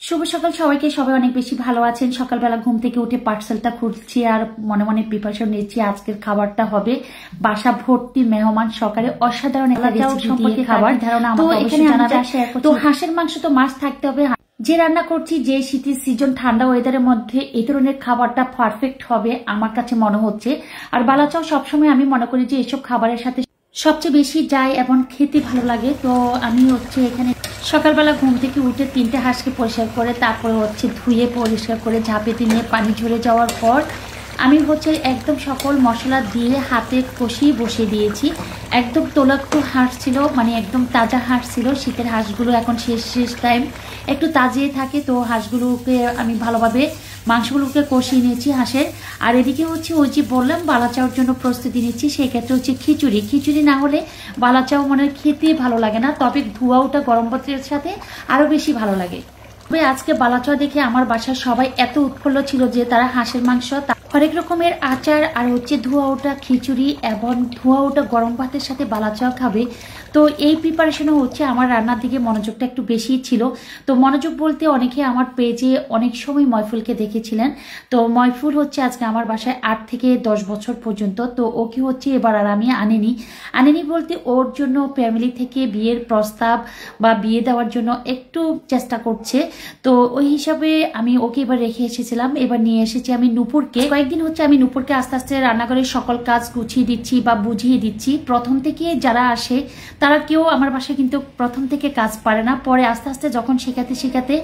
শুভ সকাল সবাইকে। সবাই অনেক বেশি ভালো আছেন। সকালবেলা ঘুম থেকে উঠে পার্সেলটা খুলছি আর মনে মনে প্রিপারেশন নিচ্ছি। আজকের খাবারটা হবে বাসা ভর্তি মেহমান সকালে অসাধারণ একটা রেসিপি খাবার ধারণা। তো এখানে তো হাঁসের মাংস তো মাছ থাকতে হবে। যে রান্না করছি যে শীতের সিজন ঠান্ডা ওয়েদারের মধ্যে এই ধরনের খাবারটা পারফেক্ট হবে আমার কাছে মনে হচ্ছে। আর বালাচাও সবসময় আমি মনে করি যে এসব খাবারের সাথে সবচেয়ে বেশি যায় এবং খেতে ভালো লাগে। তো আমি এখানে সকালবেলা ঘুম থেকে উঠে 3টে হাঁসকে পরিষ্কার করে তারপরে ধুয়ে পরিষ্কার করে ঝাঁপেতে নিয়ে পানি ঝরে যাওয়ার পর আমি একদম সকল মশলা দিয়ে হাতে কষিয়ে বসিয়ে দিয়েছি। একদম তোলাক্ত হাঁস ছিল, মানে একদম তাজা হাঁস ছিল। শীতের হাঁসগুলো এখন শেষ টাইম একটু তাজিয়ে থাকে। তো হাঁসগুলোকে আমি ভালোভাবে মাংসগুলোকে কষিয়ে নিয়েছি হাঁসের। আর এদিকে ওই যে বললাম বালাচাওর জন্য প্রস্তুতি নিচ্ছি। সেই ক্ষেত্রে খিচুড়ি না হলে বালাচাও মনে খেতে ভালো লাগে না, তবে ধোয়া ওটা গরম ভাতের সাথে আরো বেশি ভালো লাগে। তবে আজকে বালাচাও দেখে আমার বাসার সবাই এত উৎফুল্ল ছিল যে তারা হাঁসের মাংস, হরেক রকমের আচার আর ধোয়া ওটা খিচুড়ি এবং ধোয়া ওটা গরম ভাতের সাথে বালাচাও খাবে। তো এই প্রিপারেশনও আমার রান্নার দিকে মনোযোগটা একটু বেশি ছিল। তো মনোযোগ বলতে অনেকে আমার পেজে অনেক সময় ময়ফুলকে দেখেছিলেন। তো ময়ফুল আজকে আমার বাসায় 8 থেকে 10 বছর পর্যন্ত। তো ওকে এবার আর আমি আনিনি বলতে ওর জন্য ফ্যামিলি থেকে বিয়ের প্রস্তাব বা বিয়ে দেওয়ার জন্য একটু চেষ্টা করছে। তো ওই হিসাবে আমি ওকে এবার রেখে এসেছিলাম। এবার নিয়ে এসেছি আমি নূপুরকে। কয়েকদিন আমি নূপুরকে আস্তে আস্তে রান্নাঘরের সকল কাজ গুছিয়ে দিচ্ছি বা বুঝিয়ে দিচ্ছি। প্রথম থেকে যারা আসে তারা কেউ আমার বাসায় কিন্তু প্রথম থেকে কাজ পারে না। পরে আস্তে আস্তে যখন শেখাতে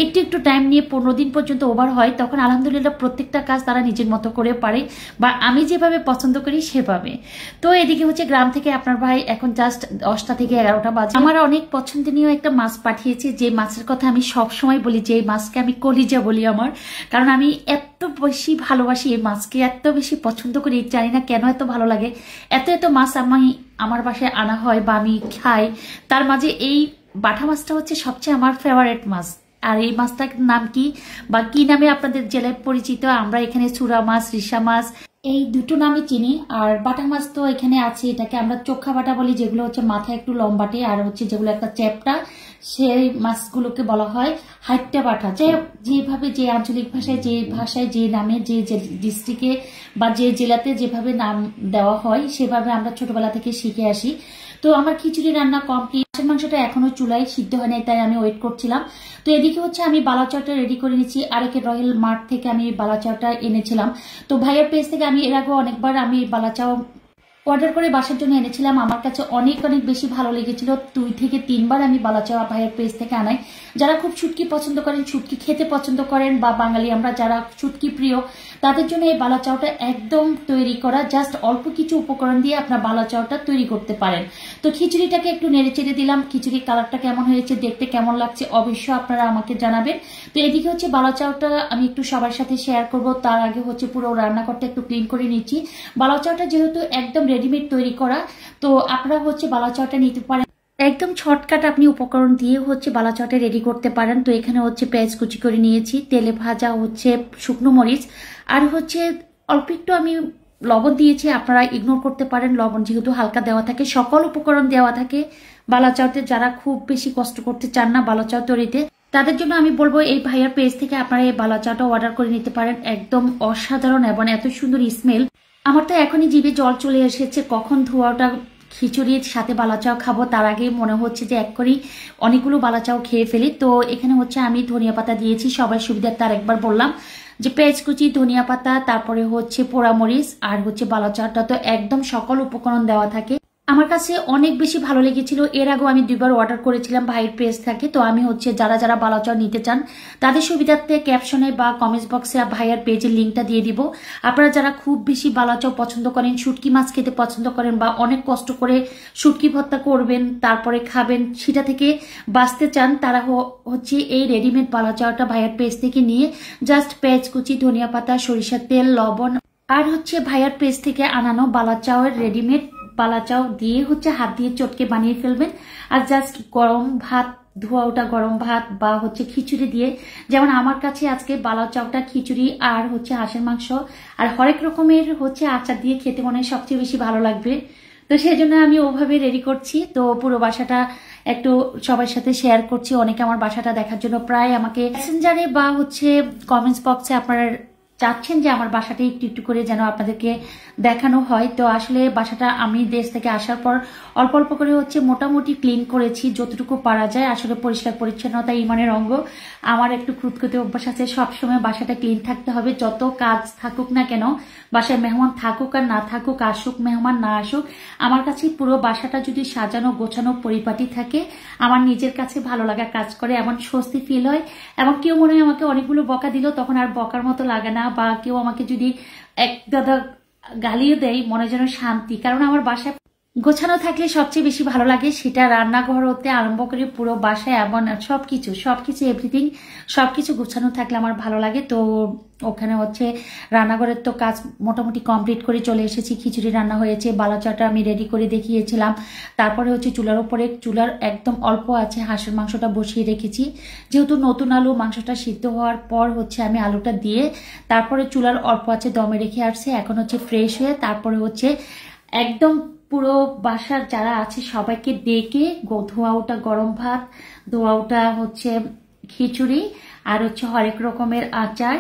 একটু টাইম নিয়ে 15 দিন পর্যন্ত ওভার হয়, তখন আলহামদুলিল্লাহ প্রত্যেকটা কাজ তারা নিজের মতো করে পারে বা আমি যেভাবে পছন্দ করি সেভাবে। তো এদিকে গ্রাম থেকে আপনার ভাই এখন জাস্ট 10টা থেকে 11টা বাজে। আমার অনেক পছন্দনীয় একটা মাছ পাঠিয়েছে, যে মাছের কথা আমি সবসময় বলি যে এই মাছকে আমি কলিজা বলি আমার, কারণ আমি এত বেশি ভালোবাসি এই মাছকে, এত বেশি পছন্দ করি। জানি না কেন এত ভালো লাগে। এত মাছ আমার বাসায় আনা হয় বা আমি খাই। তার মাঝে এই বাটা মাছটা সবচেয়ে আমার ফেভারিট মাছ। আর এই মাছটার নাম কি বা কি নামে আপনাদের জেলায় পরিচিত, আমরা এখানে চূড়া মাছ, রিসা মাছ এই দুটো নামে চিনি। আর বাটা মাছ তো এখানে আছে, এটাকে আমরা চোখা বাটা বলি, যেগুলো মাথায় একটু লম্বাটে আর যেগুলো একটা চ্যাপটা, সেই মাছগুলোকে বলা হয় হাইট্টা বাটা। যেভাবে যে আঞ্চলিক ভাষায় যে নামে যে ডিস্ট্রিক্টে বা যে জেলাতে যেভাবে নাম দেওয়া হয় সেভাবে আমরা ছোটবেলা থেকে শিখে আসি। তো আমার খিচুড়ি রান্না কমপ্লিট। হাঁসের মাংসটা এখনো চুলায় সিদ্ধ হয় নাই, তাই আমি ওয়েট করছিলাম। তো এদিকে আমি বালাচাওটা রেডি করে নিচ্ছি। আরেকে রয়্যাল মার্ট থেকে আমি বালাচাওটা এনেছিলাম। তো ভাইয়ের পেজ থেকে আমি এর আগে অনেকবার আমি বালাচাও অর্ডার করে বাসার জন্য এনেছিলাম। আমার কাছে অনেক বেশি ভালো লেগেছিল। 2 থেকে 3 বার আমি বালাচাও ভাইয়ের পেজ থেকে আনাই। যারা খুব শুটকি পছন্দ করেন, শুটকি খেতে পছন্দ করেন বা বাঙালি আমরা যারা শুটকি প্রিয়, তাদের জন্য এই বালাচাওটা একদম তৈরি করা। জাস্ট অল্প কিছু উপকরণ দিয়ে আপনার বালাচাওটা তৈরি করতে পারেন। তো খিচুড়িটাকে একটু নেড়ে চেড়ে দিলাম। খিচুড়ির কালারটা কেমন হয়েছে, দেখতে কেমন লাগছে অবশ্যই আপনারা আমাকে জানাবেন। তো এদিকে বালাচাওটা আমি একটু সবার সাথে শেয়ার করব। তার আগে পুরো রান্নাঘরটা একটু ক্লিন করে নিচ্ছি। বালাচাওটা যেহেতু একদম রেডিমেড তৈরি করা, তো আপনারা বালাচাওটা নিতে পারেন। একদম শর্টকাট আপনি উপকরণ দিয়ে বালাচাওটা রেডি করতে পারেন। তো এখানে পেঁয়াজ কুচি করে নিয়েছি, তেলে ভাজা শুকনো মরিচ আর অল্প একটু আমি লবণ দিয়েছি। আপনারা ইগনোর করতে পারেন, লবণ যেহেতু হালকা দেওয়া থাকে, সকল উপকরণ দেওয়া থাকে বালাচাওতে। যারা খুব বেশি কষ্ট করতে চান না বালাচাও তৈরিতে, তাদের জন্য আমি বলবো এই ভাইয়ার পেজ থেকে আপনারা এই বালাচাওটা অর্ডার করে নিতে পারেন। একদম অসাধারণ এবং এত সুন্দর স্মেল, আমার তো এখনই জিভে জল চলে এসেছে। কখন ধোয়াটা খিচুড়ির সাথে বালাচাও খাবো, তার আগে মনে হচ্ছে যে এক করেই অনেকগুলো বালাচাও খেয়ে ফেলি। তো এখানে আমি ধনিয়া পাতা দিয়েছি সবার সুবিধার্থে। আরেকবার বললাম যে পেঁয়াজ কুচি, ধনিয়া পাতা, তারপরে পোড়ামরিচ আর বালাচাওটা তো একদম সকল উপকরণ দেওয়া থাকে। আমার কাছে অনেক বেশি ভালো লেগেছিল। এর আগেও আমি 2 বার অর্ডার করেছিলাম ভাইয়ের পেজ থেকে। তো আমি যারা বালাচাও নিতে চান তাদের সুবিধার্থে ক্যাপশনে বা কমেন্টস বক্সে ভাইয়ের পেজের লিঙ্কটা দিয়ে দিব। আপনারা যারা খুব বেশি বালাচাও পছন্দ করেন, শুটকি মাছ খেতে পছন্দ করেন বা অনেক কষ্ট করে শুটকি ভর্তা করবেন তারপরে খাবেন, সেটা থেকে বাঁচতে চান, তারা এই রেডিমেড বালাচাওটা ভাইয়ের পেজ থেকে নিয়ে জাস্ট পেঁয়াজ কুচি, ধনিয়া পাতা, সরিষার তেল, লবণ আর ভাইয়ার পেজ থেকে আনানো বালাচাওয়ের রেডিমেড বালাচাও দিয়ে হাত দিয়ে চটকে বানিয়ে ফেলবেন। আর জাস্ট গরম ভাত, ধোয়া ওটা গরম ভাত বা খিচুড়ি দিয়ে, যেমন আমার কাছে আজকে বালাচাওটা খিচুড়ি আর হাঁসের মাংস আর হরেক রকমের আচার দিয়ে খেতে মনে হয় সবচেয়ে বেশি ভালো লাগবে। তো সেই জন্য আমি ওভাবে রেডি করছি। তো পুরো বাসাটা একটু সবার সাথে শেয়ার করছি। অনেকে আমার বাসাটা দেখার জন্য প্রায় আমাকে মেসেঞ্জারে বা হচ্ছে কমেন্টস বক্সে আপনারা চাচ্ছেন যে আমার বাসাটা একটু একটু করে যেন আপনাদেরকে দেখানো হয়। তো আসলে বাসাটা আমি দেশ থেকে আসার পর অল্প অল্প করে হচ্ছে মোটামুটি ক্লিন করেছি যতটুকু পারা যায়। আসলে পরিষ্কার পরিচ্ছন্নতা ইমানের অঙ্গ। আমার একটু খুঁতখুঁতে অভ্যাস আছে, সবসময় বাসাটা ক্লিন থাকতে হবে, যত কাজ থাকুক না কেন, বাসায় মেহমান থাকুক আর না থাকুক, আসুক মেহমান না আসুক, আমার কাছে পুরো বাসাটা যদি সাজানো গোছানো পরিপাটি থাকে আমার নিজের কাছে ভালো লাগা কাজ করে, এমন স্বস্তি ফিল হয়। এবং কেউ মনে হয় আমাকে অনেকগুলো বকা দিল তখন আর বকার মতো লাগে না, বা কেউ আমাকে যদি এক গাদা গালিও দেয় মনে যেন শান্তি। কারণ আমার বাসায় গোছানো থাকলে সবচেয়ে বেশি ভালো লাগে, সেটা রান্নাঘর হতে আরম্ভ করে পুরো বাসায় এমন সবকিছু এভরিথিং সবকিছু গোছানো থাকলে আমার ভালো লাগে। তো ওখানে হচ্ছে রান্নাঘরের তো কাজ মোটামুটি কমপ্লিট করে চলে এসেছি। খিচুড়ি রান্না হয়েছে, বালাচাটা আমি রেডি করে দেখিয়েছিলাম। তারপরে হচ্ছে চুলার একদম অল্প আছে হাঁসের মাংসটা বসিয়ে রেখেছি। যেহেতু নতুন আলু, মাংসটা সিদ্ধ হওয়ার পর হচ্ছে আমি আলুটা দিয়ে তারপরে চুলার অল্প আছে দমে রেখে আসছে। এখন হচ্ছে ফ্রেশ হয়ে তারপরে হচ্ছে একদম পুরো বাসার যারা আছে সবাইকে ডেকে ধোয়া ওটা গরম ভাত, ধোয়া ওটা হচ্ছে খিচুড়ি, আর হচ্ছে হরেক রকমের আচার,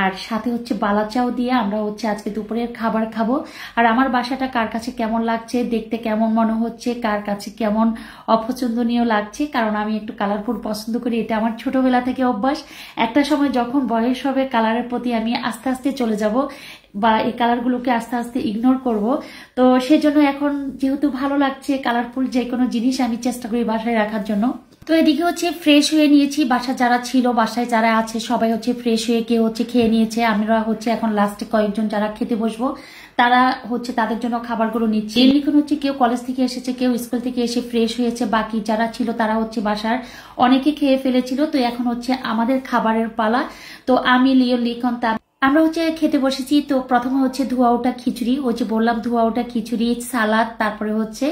আর সাথে হচ্ছে বালাচাও দিয়ে আমরা হচ্ছে আজকে দুপুরের খাবার খাবো। আর আমার বাসাটা কার কাছে কেমন লাগছে, দেখতে কেমন মনে হচ্ছে, কার কাছে কেমন অপছন্দনীয় লাগছে, কারণ আমি একটু কালারফুল পছন্দ করি, এটা আমার ছোটবেলা থেকে অভ্যাস। একটা সময় যখন বয়স হবে কালারের প্রতি আমি আস্তে আস্তে চলে যাব বা এই কালারগুলোকে আস্তে আস্তে ইগনোর করব। তো সেজন্য এখন যেহেতু ভালো লাগছে কালারফুল যে কোনো জিনিস আমি চেষ্টা করি বাসায় রাখার জন্য। তো এদিকে হচ্ছে ফ্রেশ হয়ে নিয়েছি, বাসা যারা ছিল বাসায় যারা আছে সবাই হচ্ছে ফ্রেশ হয়ে কেউ হচ্ছে খেয়ে নিয়েছে। আমরা হচ্ছে এখন লাস্টে কয়েকজন যারা খেতে বসবো তারা হচ্ছে তাদের জন্য খাবারগুলো নিচ্ছি। এখন হচ্ছে কেউ কলেজ থেকে এসেছে, কেউ স্কুল থেকে এসে ফ্রেশ হয়েছে, বাকি যারা ছিল তারা হচ্ছে বাসার অনেকে খেয়ে ফেলেছিল। তো এখন হচ্ছে আমাদের খাবারের পালা। তো আমি লিখন আমরা হচ্ছে খেতে বসেছি। তো প্রথমে হচ্ছে ধোয়া ওটা খিচুড়ি, হচ্ছে বললাম ধোয়া ওটা খিচুড়ি, সালাদ, তারপরে হচ্ছে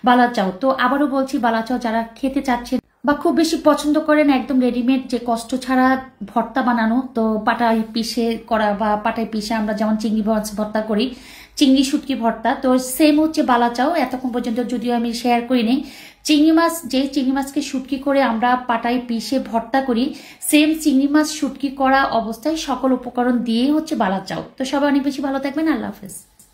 বালাচাও। তো আবারও বলছি বালাচাও যারা খেতে চাচ্ছেন বা খুব বেশি পছন্দ করেন একদম রেডিমেড যে কষ্ট ছাড়া ভর্তা বানানো, তো পাটায় পিষে করা বা পাটায় পিষে আমরা যেমন চিংড়ি মাছ ভর্তা করি, চিংড়ি শুটকি ভর্তা, তো সেম হচ্ছে বালাচাও। এতক্ষণ পর্যন্ত যদিও আমি শেয়ার করিনি চিংড়ি মাছকে শুটকি করে আমরা পাটায় পিষে ভর্তা করি, সেম চিংড়ি মাছ শুটকি করা অবস্থায় সকল উপকরণ দিয়ে হচ্ছে বালাচাও। তো সবাই অনেক বেশি ভালো থাকবেন, আল্লাহ হাফেজ।